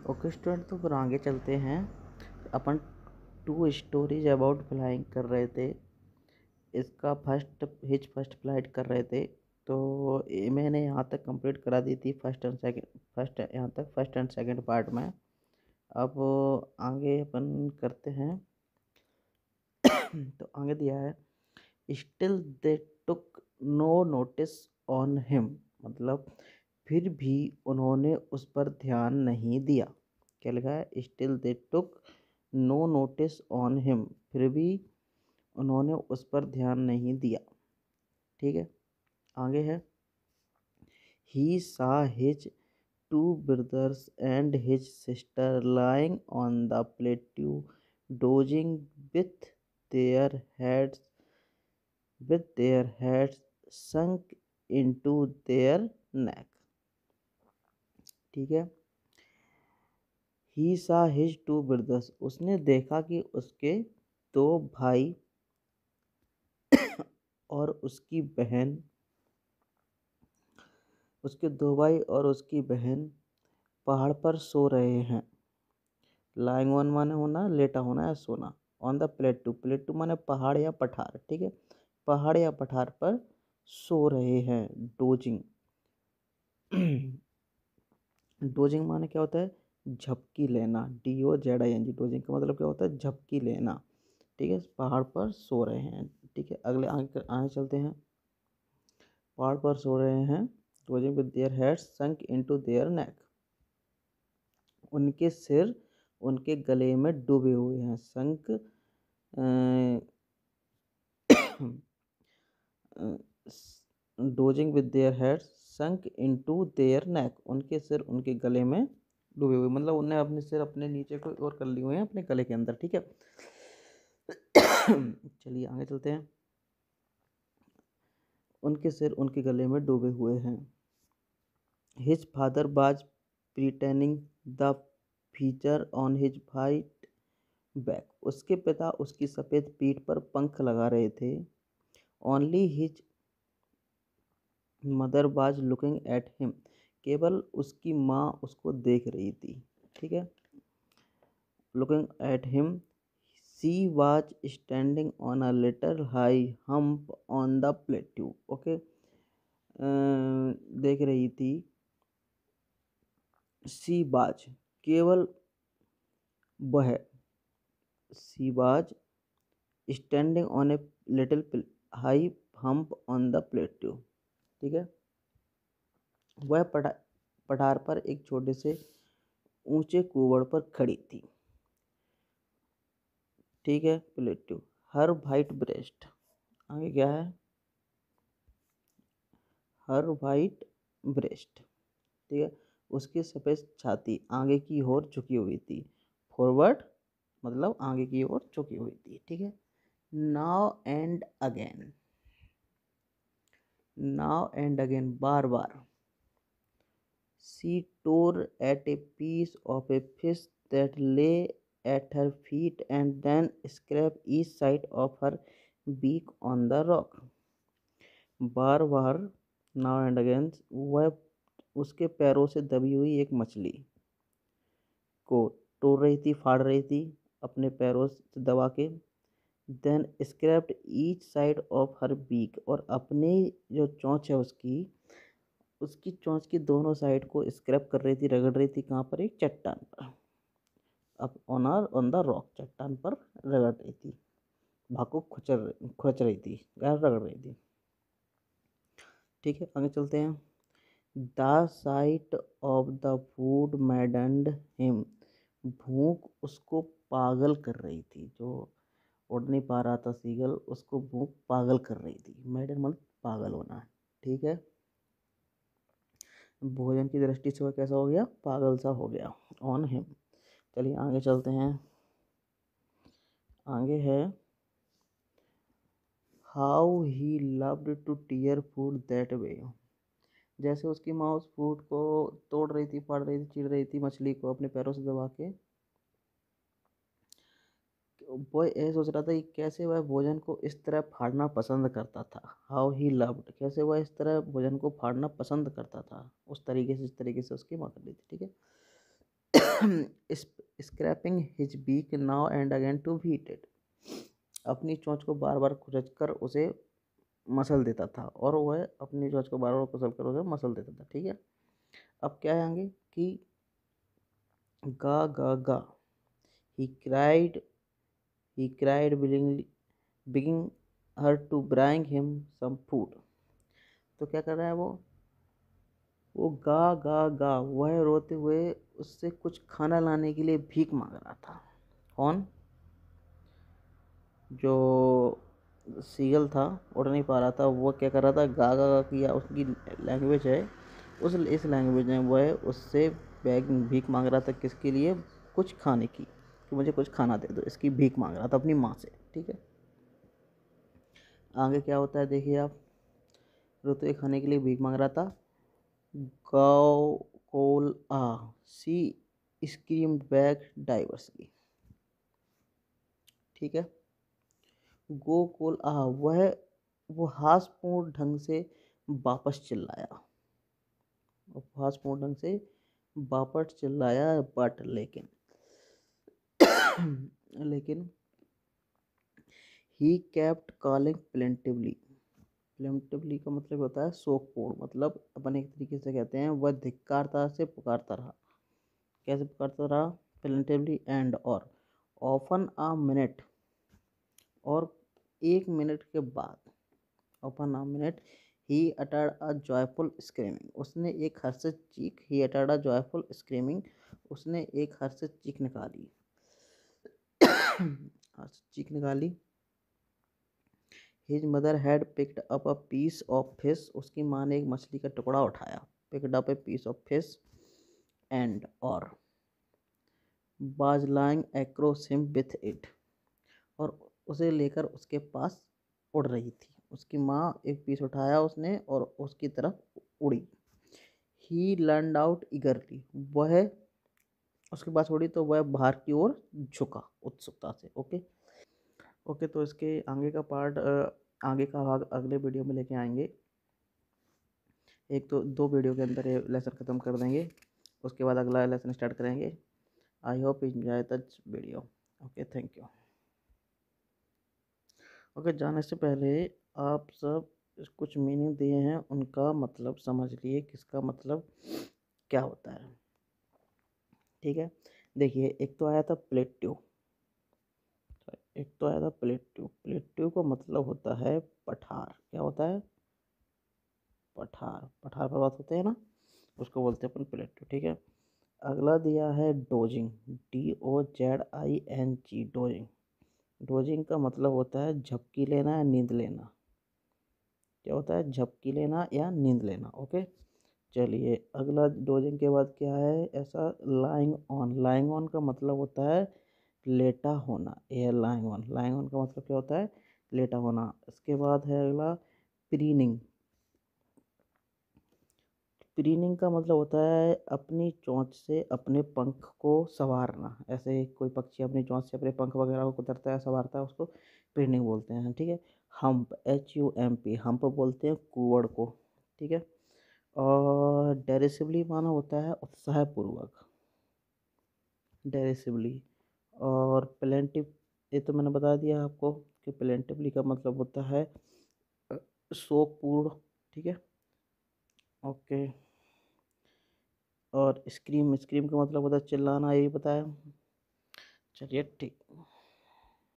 Okay student, तो फिर आगे चलते हैं। अपन 2 स्टोरीज अबाउट फ्लाइंग कर रहे थे। इसका फर्स्ट फ्लाइट कर रहे थे। तो ये मैंने यहाँ तक कंप्लीट करा दी थी, फर्स्ट एंड सेकंड पार्ट में। अब आगे अपन करते हैं। तो आगे दिया है, still they took no notice on him, मतलब फिर भी उन्होंने उस पर ध्यान नहीं दिया। क्या लिखा है? Still they took no notice on him, फिर भी उन्होंने उस पर ध्यान नहीं दिया। ठीक है, आगे है, he saw his two brothers and his sister lying on the plateau dozing with their heads sunk into their neck। ठीक है, he saw his two brothers, उसने देखा कि उसके 2 भाई और उसकी बहन, पहाड़ पर सो रहे हैं। लाइंग ऑन माने होना, लेटा होना या सोना। ऑन द प्लेटू माने पहाड़ या पठार। ठीक है, पहाड़ या पठार पर सो रहे हैं। डोजिंग डोजिंग माने क्या होता है? झपकी लेना। DOZING। डोजिंग का मतलब क्या होता है? झपकी लेना। ठीक है, पहाड़ पर सो रहे हैं। ठीक है, अगले आगे चलते हैं। पहाड़ पर सो रहे हैं, dozing with their heads sunk into their neck, उनके सिर उनके गले में डूबे हुए हैं। Sunk dozing with their heads sunk into their neck, उनके सिर उनके गले में डूबे हुए, मतलब उन्हें अपने सिर अपने नीचे को और कर लिए हुए हैं अपने गले के अंदर। ठीक है, चलिए आगे चलते हैं। उनके सिर उनके गले में डूबे हुए हैं। हिज फादर बाज pertaining the feature on his white back, उसके पिता उसकी सफ़ेद पीठ पर पंख लगा रहे थे। Only his mother was looking at him, केवल उसकी माँ उसको देख रही थी। ठीक है, looking at him, she was standing on a little high hump on the plateau. Okay, देख रही थी। सी वाज, केवल वह, she was standing on a little high hump on the plateau. ठीक है, वह पठार पर एक छोटे से ऊंचे कुवड़ पर खड़ी थी। ठीक है, प्लेट्यू। हर वाइट ब्रेस्ट, आगे क्या है? हर वाइट ब्रेस्ट। ठीक है, उसकी सफ़ेद छाती आगे की ओर झुकी हुई थी। फॉरवर्ड मतलब आगे की ओर झुकी हुई थी। ठीक है, now and again, bar bar. She tore at a piece of a fish that lay at her feet and then scraped each side of her beak on the rock। Bar bar, now and again, वह उसके पैरों से दबी हुई एक मछली को तोड़ रही थी, फाड़ रही थी अपने पैरों से दबा के। Then scraped each side of her beak, और अपनी जो चोंच है उसकी चोंच की दोनों साइड को स्क्रैप कर रही थी, रगड़ रही थी। कहाँ पर? एक चट्टान पर। अब ऑन द रॉक, चट्टान पर रगड़ रही थी, भाग को खुरच रही थी, रगड़ रही थी। ठीक है, आगे चलते हैं। The site of the food मैडन्ड him, भूख उसको पागल कर रही थी। जो उड़ नहीं पा रहा था सीगल, उसको भूख पागल कर रही थी। मैडन मतलब पागल होना। ठीक है, भोजन की दृष्टि से वह कैसा हो गया? पागल सा हो गया। On him. चलिए आगे चलते हैं। आगे है, how he loved to tear food that way, जैसे उसकी माँ उस फूड को तोड़ रही थी, फाड़ रही थी, चीर रही थी मछली को अपने पैरों से दबा के। वो ये सोच रहा था कि कैसे वह भोजन को इस तरह फाड़ना पसंद करता था। हाउ ही लव्ड, कैसे वह इस तरह भोजन को फाड़ना पसंद करता था, उस तरीके से, जिस तरीके से उसकी माँ कर रही थी। ठीक है, scraping his beak now and again to beat it. अपनी चोंच को बार बार खुरच कर उसे मसल देता था, और वह अपनी चोंच को बार बार कुचल कर उसे मसल देता था। ठीक है, अब क्या है आगे कि गा गा गा, he cried, willingly, begging her to bring him some food। तो क्या कर रहा है वो गा गा गा, वह रोते हुए उससे कुछ खाना लाने के लिए भीख मांग रहा था। कौन? जो सीगल था, उड़ नहीं पा रहा था, वो क्या कर रहा था, गा गा गा किया, उसकी लैंग्वेज है, उस इस लैंग्वेज में वह उससे भीख मांग रहा था। किसके लिए? कुछ खाने की, कि मुझे कुछ खाना दे दो, इसकी भीख मांग रहा था अपनी माँ से। ठीक है, आगे क्या होता है देखिए आप। रोते खाने के लिए भीख मांग रहा था। गाओ कोल आ, सी स्क्रीम्ड बैक डाइवर्सली। ठीक है, गो कोल आ, वो हासपूर्ण ढंग से वापस चिल्लाया, बट लेकिन he kept calling plaintively. Plaintively का मतलब होता है शोकपूर्ण, मतलब अपन एक तरीके से कहते हैं वह धिक्कारता से पुकारता रहा। कैसे पुकारता रहा? प्लेंटिवली एंड और ऑफन अ मिनट, और 1 मिनट के बाद, often a minute, he uttered a joyful screaming, उसने एक हर्षित चीख, he uttered a joyful screaming, उसने एक हर्षित चीख निकाली, हर्षित चीख निकाली। His mother had picked up a piece of fish, उसकी माँ ने एक मछली का टुकड़ा उठाया, picked up a piece of fish and और was lying across him with it, और उसे लेकर उसके पास उड़ रही थी। उसकी माँ एक पीस उठाया उसने और उसकी तरफ उड़ी। ही लर्नड आउट ईगरली, वह उसके पास उड़ी तो वह बाहर की ओर झुका उत्सुकता से। ओके ओके, तो इसके आगे का पार्ट, आगे का भाग अगले वीडियो में लेके आएंगे। एक तो 2 वीडियो के अंदर ये लेसन ख़त्म कर देंगे, उसके बाद अगला लेसन स्टार्ट करेंगे। I hope enjoy the video. Okay, thank you. Okay, जाने से पहले आप सब कुछ मीनिंग दिए हैं, उनका मतलब समझ लिए, किसका मतलब क्या होता है। ठीक है, देखिए एक तो आया था प्लेट्यू, प्लेट्यू का मतलब होता है पठार। क्या होता है? पठार, पर बात होते हैं ना, उसको बोलते हैं अपन प्लेट्यू। ठीक है, अगला दिया है डोजिंग, DOZING, डोजिंग। डोजिंग का मतलब होता है झपकी लेना या नींद लेना। क्या होता है? झपकी लेना या नींद लेना। ओके, चलिए अगला डोजिंग के बाद क्या है ऐसा? लाइंग ऑन का मतलब होता है लेटा होना, ये लाइंग ऑन का मतलब क्या होता है? लेटा होना। इसके बाद है अगला प्रीनिंग। प्रीनिंग का मतलब होता है अपनी चोंच से अपने पंख को संवारना। ऐसे कोई पक्षी अपनी चोंच से अपने पंख वगैरह को कुतरता है, संवारता है, उसको प्रीनिंग बोलते हैं। ठीक है, हम्प, HUMP, हम्प बोलते हैं कुवड़ को। ठीक है, और डेरिसिवली माना होता है उत्साहपूर्वक, डेरिसिवली। और प्लेंटिव, ये तो मैंने बता दिया आपको कि प्लेंटिवली का मतलब होता है शोकपूर्ण। ठीक है, ओके। और स्क्रीम का मतलब होता है चिल्लाना, यही बताया। चलिए ठीक।